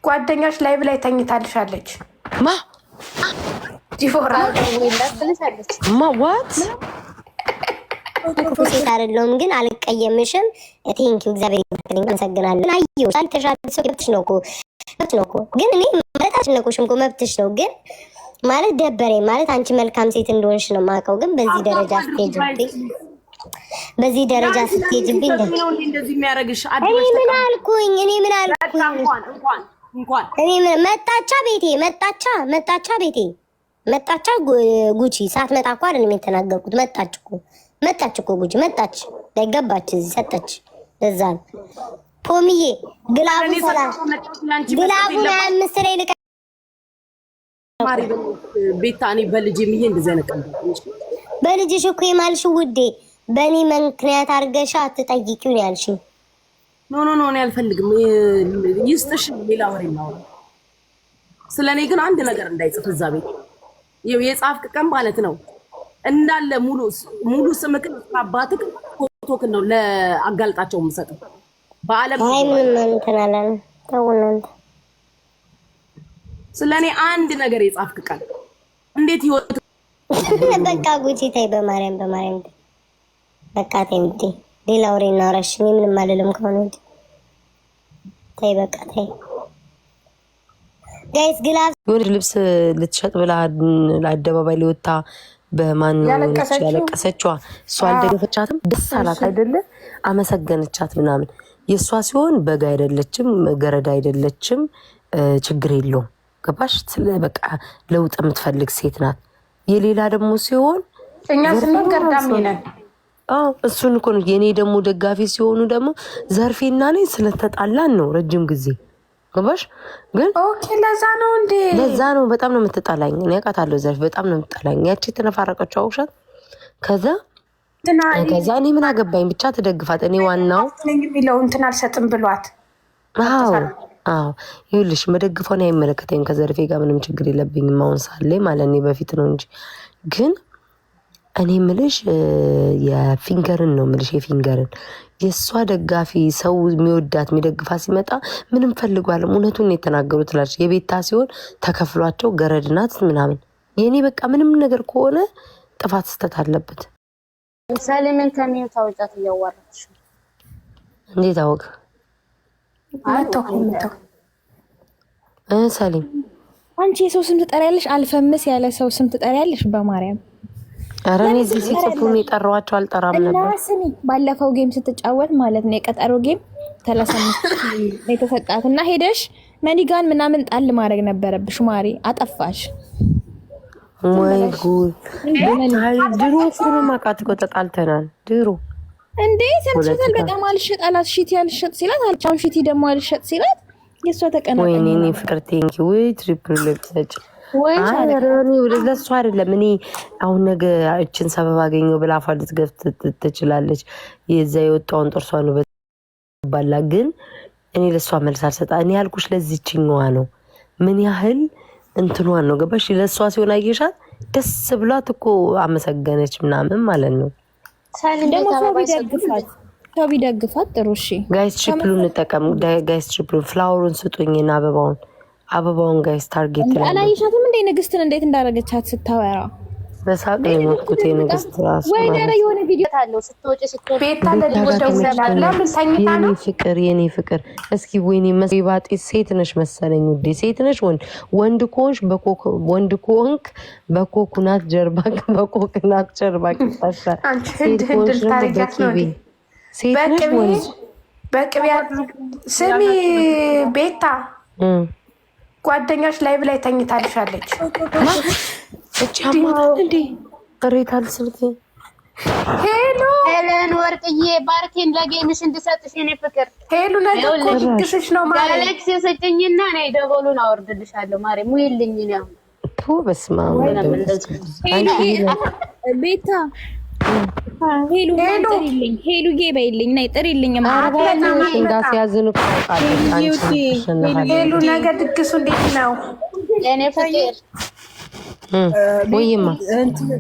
ጓደኛሽ ላይቭ ላይ ተኝታልሻለች። ማ ዲቦራ ዋት ሴት አይደለሁም ግን አልቀየምሽም። ቴንኪው እግዚአብሔር ይመስገን አመሰግናለሁ። አየሁ ሳልተሻለ ሰው መብትሽ ነው እኮ ግን እኔ ማለት አልነኩሽም እኮ መብትሽ ነው ግን ማለት ደበረኝ ማለት አንቺ መልካም ሴት እንደሆንሽ ነው የማውቀው ግን በዚህ ደረጃ ስትሄጂብኝ እንደዚህ የሚያደርግሽ እኔ ምን አልኩኝ? እንኳን መጣቻ ቤቴ መጣቻ ጉቺ ሳትመጣ እኮ አይደለም የተናገርኩት። መጣች እኮ ጉቺ መጣች ገባች እዚህ ሰጠች። እዛ ፖሚዬ ግላቡን 25 ላይ ልቀ ማሪ ቤታ እኔ በልጅ የሚዬ እንደዚህ ነቀም በልጅሽ እኮ የማልሽ ውዴ በእኔ ምክንያት አድርገሽ አትጠይቂው ነው ያልሽኝ። ኖ እኔ አልፈልግም። ይስጥሽ ሌላ ወሬ ነው። ስለኔ ግን አንድ ነገር እንዳይጽፍ እዛ ቤት የጻፍክ ቀን ማለት ነው እንዳለ ሙሉ ስምክን አባትክ ፎቶክን ነው ለአጋልጣቸው የምሰጠው በአለም አይ ምን እንተናለን ተውናንተ ስለኔ አንድ ነገር የጻፍክ ቀን እንዴት ይወጥ በቃ ጉቺ ተይ በማርያም በቃ ተይ እንዴ ሌላ ወሬ እናወራሽ። እኔ ምንም አልልም ከሆነ ተይ በቃ ተይ ጋይስ ግላብ የሆነ ልብስ ልትሸጥ ብላ ለአደባባይ ሊወጣ በማን ነው ያለቀሰችዋ? እሷ አልደገፈቻትም። ደስ አላት አይደለ? አመሰገነቻት ምናምን። የእሷ ሲሆን በግ አይደለችም ገረዳ አይደለችም ችግር የለውም ገባሽ? በቃ ለውጥ የምትፈልግ ሴት ናት። የሌላ ደግሞ ሲሆን እኛ ስንቀር ዳም ይነን እሱን እኮ ነው። የኔ ደግሞ ደጋፊ ሲሆኑ ደግሞ ዘርፌና ነኝ ስለተጣላን ነው ረጅም ጊዜ ገባሽ? ግን ኦኬ ለዛ ነው እንዴ? ለዛ ነው በጣም ነው የምትጣላኝ። እኔ አውቃታለሁ ዘርፍ በጣም ነው የምትጣላኝ። ያቺ ተነፋረቀችው አውሻት ከዛ እኔ ምን አገባኝ ብቻ ትደግፋት። እኔ ዋናው የሚለው እንትን አልሰጥም ብሏት። አዎ ይኸውልሽ መደግፈውን አይመለከተኝም። ከዘርፌ ጋር ምንም ችግር የለብኝም። አሁን ሳለ ማለት ነው በፊት ነው እንጂ ግን እኔ ምልሽ የፊንገርን ነው ምልሽ የፊንገርን የእሷ ደጋፊ ሰው የሚወዳት የሚደግፋት ሲመጣ ምንም ፈልጓል። እውነቱን ነው የተናገሩት ትላለች። የቤታ ሲሆን ተከፍሏቸው ገረድናት ምናምን። የእኔ በቃ ምንም ነገር ከሆነ ጥፋት ስተት አለበት። ሰሊምን ከሚው ታውጫት እያዋራች እንዴት አወቅ? ሰሊም አንቺ የሰው ስም ትጠሪያለሽ? አልፈምስ ያለ ሰው ስም ትጠሪያለሽ? በማርያም ኧረ እኔ እዚህ ሲጽፉን የጠራኋቸው አልጠራም ነበር። ስሚ ባለፈው ጌም ስትጫወት ማለት ነው የቀጠሮ ጌም ተለሰምት የተሰጣት እና ሄደሽ መኒጋን ምናምን ጣል ማድረግ ነበረብሽ። ማሪ አጠፋሽ። ወይ ጉድ! ድሮ እኮ ነው የማውቃት እኮ ተጣልተናል ድሮ እንዴ ሰምተሻል? በጣም አልሸጣላት ሽቲ አልሸጥ ሲላት አልቻውን ሽቲ ደግሞ አልሸጥ ሲላት የሷ ተቀናቀኝ። ወይኔ እኔ ፍቅር ቴንኪ ወይ ትሪፕል ለብሰች አይረኒ ለሱ አይደለም። እኔ አሁን ነገ እችን ሰበብ አገኘው ብላ ፋልት ገፍት ትችላለች። የዛ የወጣውን ጥርሷን በባላ ግን እኔ ለሷ መልስ አልሰጣ። እኔ ያልኩሽ ለዚህችኛዋ ነው ምን ያህል እንትኗን ነው ገባሽ? ለሷ ሲሆን አየሻት ደስ ብሏት እኮ አመሰገነች ምናምን ማለት ነው። ደግሞ ሰው ቢደግፋት ጥሩ። እሺ ጋይስ ትሪፕሉን እንጠቀም። ጋይስ ትሪፕሉን ፍላወሩን ስጡኝና አበባውን ጋይስ ታርጌት ላይ አላየሻትም እንዴ ንግስትን እንዴት እንዳረገቻት ስታወራ በሳቅ ነው የሞትኩት። የንግስት ራሱ ወይ ደረ የሆነ ቪዲዮ ታለው ስትወጪ ቤታ ለደወደው ለምን ተኝታ ነው? የኔ ፍቅር እስኪ ወይኔ መስባጤ ሴት ነሽ መሰለኝ ውዴ። ሴት ነሽ ወንድ ኮንክ በኮኩናት ጀርባክ በኮኩናት ጀርባክ ታሻ አንቺ ህንድ ታሪካት ነው። ሴት ነሽ ወንድ በቅቢያ ስሚ ቤታ ጓደኛሽ ላይቭ ላይ ተኝታልሻለች። እቻማ እንዴ ቅሬታል ስልክ ሄለን ወርቅዬ ባርኬን ለጌምሽ እንድሰጥሽ የኔ ፍቅር ሄሉ ነገር እኮ ድግስሽ ነው ማለት ጋላክሲ ሰጭኝና እኔ ደቦሉን አወርድልሻለሁ። ማሪ ሙይልኝ ነው ቱ በስማ ቤታ ሄሉ ጥሪልኝ ሄሉዬ በይልኝ ነይ ጥሪልኝ ማለት እንዳስያዝን እኮ ሄሉ ነገር ድግሱ እንዴት ነው የኔ ፍቅር? ወይማ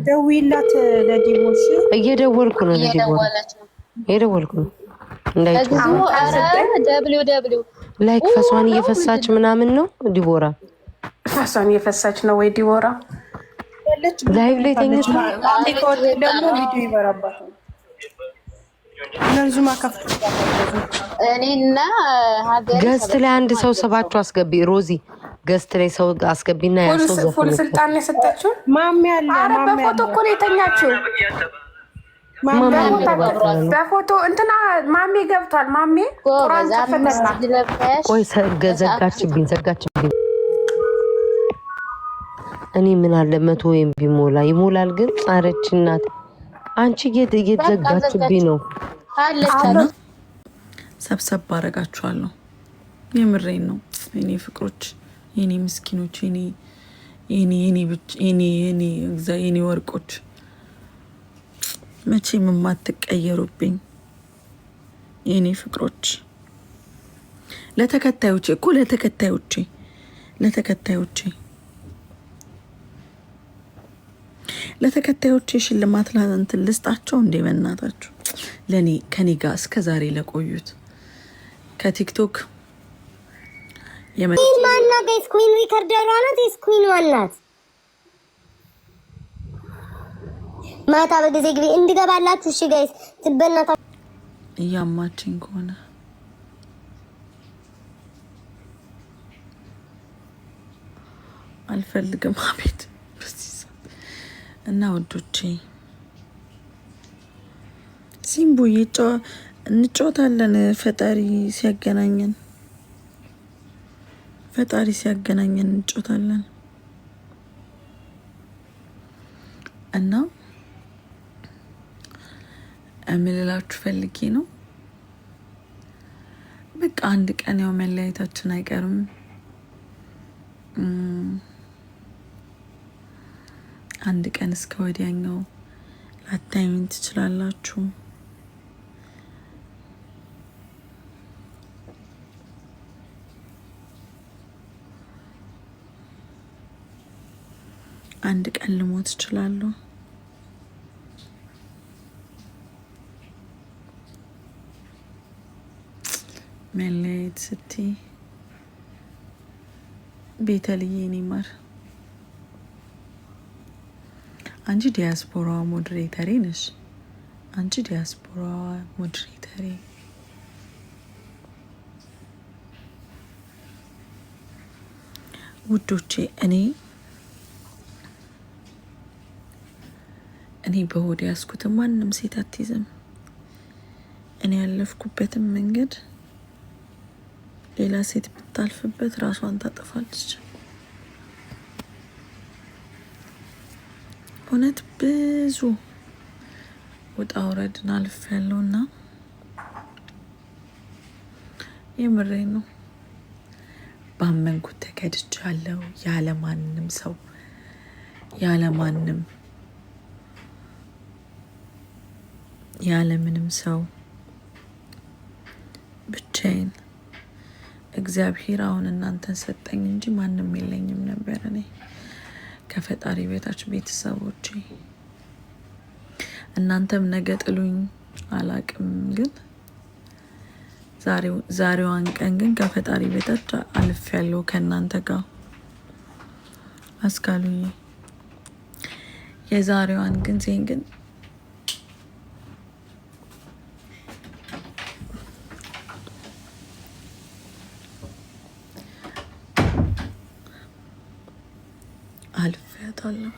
ደውይላት ለዲሞሽ እየደወልኩ ነው እየደወልኩ ነው እንዳይቱ ደብሊው ላይክ ፈሷን እየፈሳች ምናምን ነው ዲቦራ ፈሷን እየፈሳች ነው ወይ ዲቦራ ላይቭ ላይ ተኝታ ደግሞ ቪዲዮ ይበራባታል። ለርዙማ ከፍቶ እኔና ሀገር ገስት ላይ አንድ ሰው ሰባችሁ አስገቢ ሮዚ ገስት ላይ ሰው አስገቢና ያ ሰው ፉል ስልጣን የሰጠችው ማሚ ያለ አረ ማሚ በፎቶ እኮ ነው የተኛችው በፎቶ እንትና ማሜ ገብቷል ማሜ ቁራን ተፈተና ቆይ ዘጋችብኝ እኔ ምን አለ 100 ወይም ቢሞላ ይሞላል ግን አረች እናት አንቺ እየዘጋችብኝ ነው አለች ሰብሰብ አረጋችኋለሁ የምሬን ነው የኔ ፍቅሮች የኔ ምስኪኖች የኔ ወርቆች መቼም የማትቀየሩብኝ የኔ ፍቅሮች ለተከታዮቼ ሽልማት ላንተን ልስጣቸው እንዴ በእናታችሁ ለኔ ከኔ ጋር እስከ ዛሬ ለቆዩት ከቲክቶክ ማና ጋይስ ኩዊን ሪከርደሯ ናት ኩዊን ዋናት ማታ በጊዜ ግቢ እንድገባላችሁ እሺ ጋይስ ትበናታ እያማችኝ ከሆነ አልፈልግም አቤት እና ወዶቼ ሲምቡዬ እንጫወታለን ፈጣሪ ሲያገናኘን እንጫወታለን እና እምልላችሁ ፈልጌ ነው በቃ አንድ ቀን ያው መለያየታችን አይቀርም አንድ ቀን እስከ ወዲያኛው ላታዩኝ ትችላላችሁ አንድ ቀን ልሞት እችላለሁ መለየት ስትይ ቤተልዬ እኔ ማር አንቺ ዲያስፖራ ሞዴሬተሬ ነሽ ውዶቼ እኔ በሆዴ ያስኩት ማንም ሴት አትይዝም እኔ ያለፍኩበትን መንገድ ሌላ ሴት ብታልፍበት ራሷን ታጠፋለች እውነት ብዙ ውጣ ውረድን አልፌያለሁና የምሬን ነው ባመንኩት ተከድቻለሁ ያለምንም ሰው ብቻዬን እግዚአብሔር አሁን እናንተን ሰጠኝ እንጂ ማንም የለኝም ነበር እኔ ከፈጣሪ ቤታች ቤተሰቦቼ እናንተም ነገ ጥሉኝ አላቅም ግን ዛሬዋን ቀን ግን ከፈጣሪ ቤታች አልፌያለሁ ከእናንተ ጋር አስካሉኝ የዛሬዋን ግን ዜን ግን አልፌያታለሁ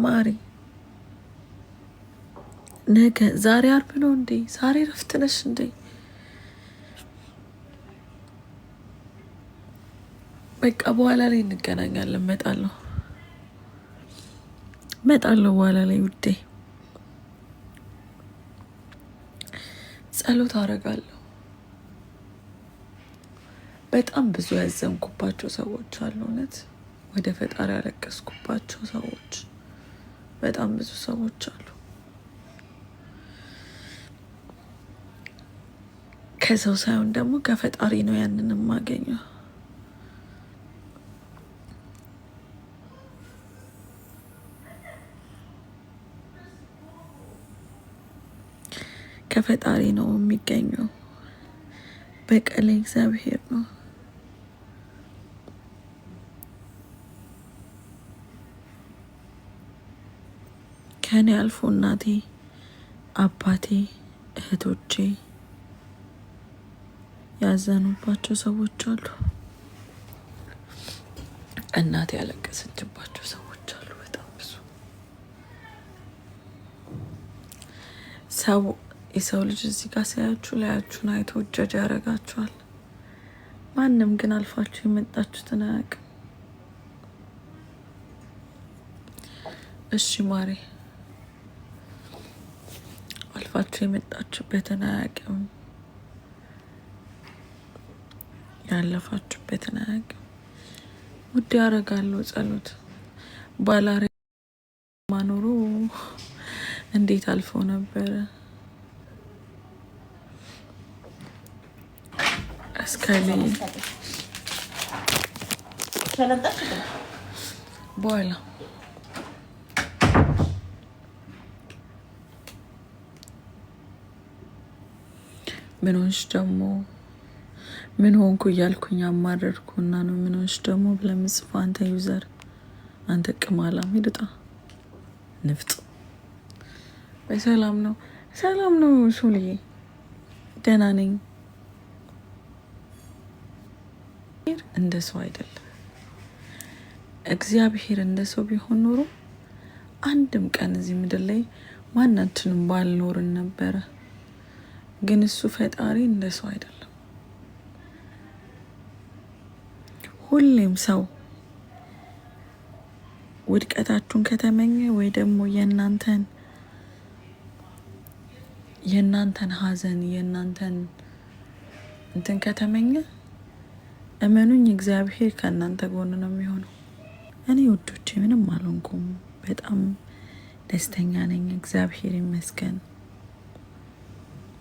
ማሪ ነገ ዛሬ አርብ ነው እንዴ ዛሬ ረፍት ነሽ እንዴ በቃ በኋላ ላይ እንገናኛለን እመጣለሁ በኋላ ላይ ውዴ ጸሎት አደርጋለሁ በጣም ብዙ ያዘንኩባቸው ሰዎች አሉ እውነት ወደ ፈጣሪ ያለቀስኩባቸው ሰዎች በጣም ብዙ ሰዎች አሉ ከሰው ሳይሆን ደግሞ ከፈጣሪ ነው ያንን የማገኘው ከፈጣሪ ነው የሚገኘው። በቀል እግዚአብሔር ነው። ከኔ አልፎ እናቴ፣ አባቴ፣ እህቶቼ ያዘኑባቸው ሰዎች አሉ። እናቴ ያለቀሰችባቸው ሰዎች አሉ። በጣም ብዙ ሰው የሰው ልጅ እዚህ ጋር ሲያያችሁ ላያችሁን አይቶ ጀጅ ያደርጋችኋል። ማንም ግን አልፋችሁ የመጣችሁትን አያውቅም። እሺ ማሬ፣ አልፋችሁ የመጣችሁበትን አያውቅም፣ ያለፋችሁበትን አያውቅም። ውድ ያደርጋለሁ ጸሎት ባላሬ ማኖሩ እንዴት አልፈው ነበረ እስከሌ በኋላ ምን ሆንሽ ደግሞ ምን ሆንኩ እያልኩኝ አማረርኩና ነው። ምን ሆንሽ ደግሞ ብለህ ምጽፈው አንተ ዩዘር፣ አንተ ቅማላም ሂድጣ ንፍጥ። በሰላም ነው ሰላም ነው ሱልዬ፣ ደህና ነኝ። እንደ ሰው አይደለም። እግዚአብሔር እንደ ሰው ቢሆን ኖሮ አንድም ቀን እዚህ ምድር ላይ ማናችንም ባልኖርን ነበረ። ግን እሱ ፈጣሪ እንደ ሰው አይደለም። ሁሌም ሰው ውድቀታችሁን ከተመኘ ወይ ደግሞ የእናንተን ሀዘን የእናንተን እንትን ከተመኘ እመኑኝ እግዚአብሔር ከእናንተ ጎን ነው የሚሆነው። እኔ ውዶቼ ምንም አልሆንኩም። በጣም ደስተኛ ነኝ፣ እግዚአብሔር ይመስገን።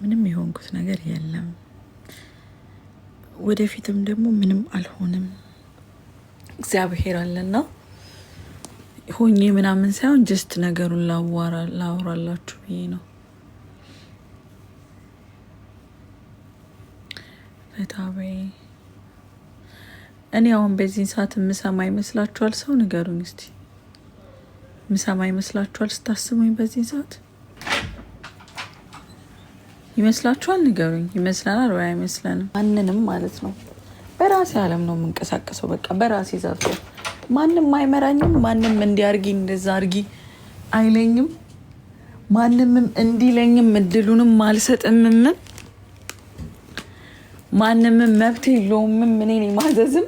ምንም የሆንኩት ነገር የለም። ወደፊትም ደግሞ ምንም አልሆንም። እግዚአብሔር አለና ሆኜ ምናምን ሳይሆን ጀስት ነገሩን ላወራላችሁ ብዬ ነው። ፈታበይ እኔ አሁን በዚህ ሰዓት የምሰማ ይመስላችኋል? ሰው ንገሩኝ እስቲ። የምሰማ ይመስላችኋል? ስታስቡኝ በዚህ ሰዓት ይመስላችኋል? ንገሩኝ። ይመስለናል ወይ አይመስለንም? ማንንም ማለት ነው። በራሴ ዓለም ነው የምንቀሳቀሰው። በቃ በራሴ ዛት ማንም አይመራኝም። ማንም እንዲያርጊ እንደዛ አርጊ አይለኝም። ማንምም እንዲለኝም እድሉንም አልሰጥምም። ማንምም መብት የለውም እኔን ማዘዝም